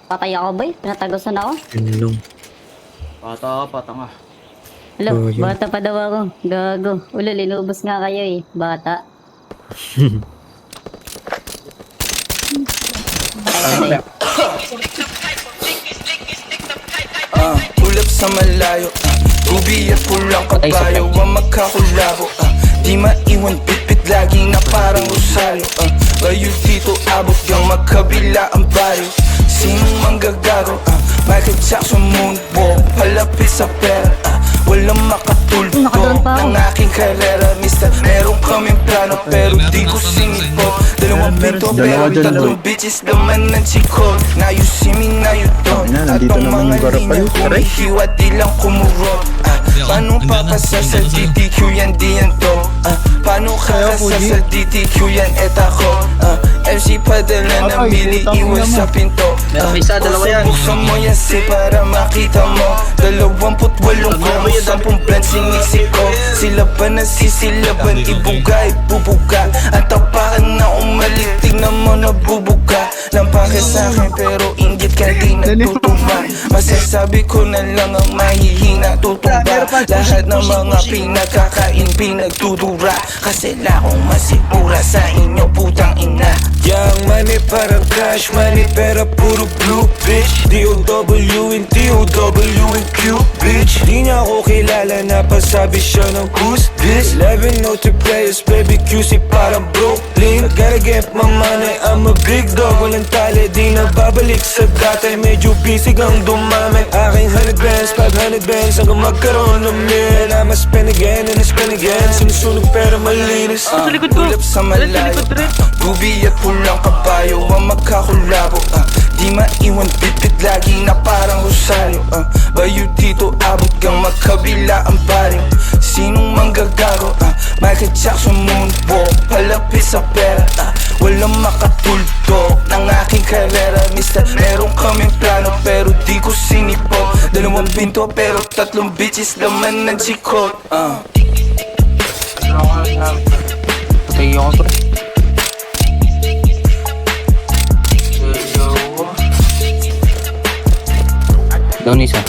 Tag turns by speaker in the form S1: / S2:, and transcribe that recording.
S1: Patay ako boy, pinatagosan ako.
S2: Yun lang.
S3: Bata ka, patanga.
S1: Hello,
S2: Oh, yun.
S1: bata pa daw ako. Gago. Ulol, inubos nga kayo eh. Bata. Ay,
S4: Ulap sa malayo, ubi at pulang kabayo ang magkakulabo. Di maiwan pitpit lagi na parang rosaryo. Kayo dito abot yung magkabila ang baryo. Sinong manggagago? Michael Jackson moonwalk, palapit sa pera. Walang makatulpo
S1: Nakadaan pa ako.
S4: ng aking karera. Mister, meron kaming plano pero di ko sinipot. Dalawang pinto pero tatlong bitches laman ng chikot. Now you see me, now you don't.
S2: Ayun na,
S4: At
S2: nandito
S4: ang
S2: naman
S4: mga
S2: yung garapal.
S4: linya
S2: Aray.
S4: humihiwa di lang kumurot. Paano papasa sa DTQ yan di yan to? Paano kakasa sa DTQ yan etako? MC padala ng mili iwan sa pinto.
S3: Meron isa, dalawa yan.
S4: Buksan mo yan si para makita mo. 28 ko, 10 plan sinisik ko. Sila ba nasisilaban, ibuga, ibubuga. Ang tapakan na umalit, tignan mo nabubuga. Lampake sa'kin pero inggit ka di nagtutumba. Masasabi ko na lang ang mahihina tutumba. Lahat ng mga pinagkakain pinagdudura. Kasi lakong masigura sa inyo putang ina. Young money para cash money pero puro blue bitch. D-O-W and D-O-W and Q bitch. Di niya ako kilala na pasabi siya ng who's this. 11 note players baby QC parang Brooklyn. Gotta get my money, I'm a big dog. Walang tali, di na babalik sa dati. Medyo busy kang dumami. Aking 100 bands, 500 bands hanggang magkaroon ng mil. I'ma spend again and I spend again. Sinusunog pero malinis. Ulap sa malayo, gubi at pulang kabayo ang magkakulabo. Di maiwan bitbit lagi na parang rosaryo. Bayo dito abot kang magkabila ang paring. Sinong manggagago? Michael Jackson moonwalk, palapit sa pera. Walang makatuldo ng aking karera. Mister, meron kaming plano pero di ko sinipot. 2 pinto pero 3 bitches laman ng chikot.
S3: Patay ako pre. Down isa.